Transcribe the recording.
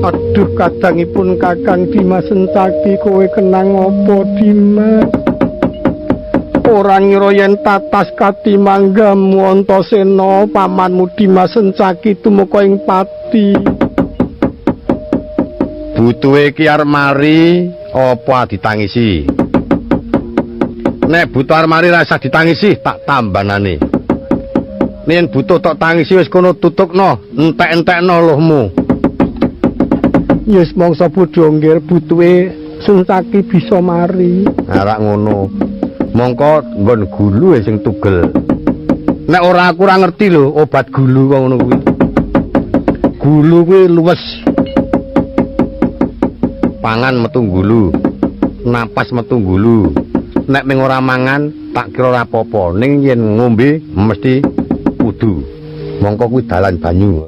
Aduh kadangipun Kakang Dimas Sencaki kowe kenang apa Dimas? Ora ngira yen tatas Katimanggamu Antasena pamanmu Dimas Sencaki tumeka ing pati. Butuhe iki arep mari apa ditangisi? Nek butuh arep mari ra usah ditangisi, tak tambanane. Yen butuh tok tangisi wis kono tutukno, entek-entekno lohmu. Yes mangsa bodho nggih butuhe Sencaki bisa mari. Ora ngono. Mongko nggon gulu sing tugel. Nek ora aku ora ngerti lho obat gulu kok ngono kuwi. Gulu kuwi luwes. Pangan metu gulu. Napas metu gulu. Nek ming ora mangan tak kira ora apa-apa. Ning yen ngombe mesti kudu. Mongko kuwi dalan banyu.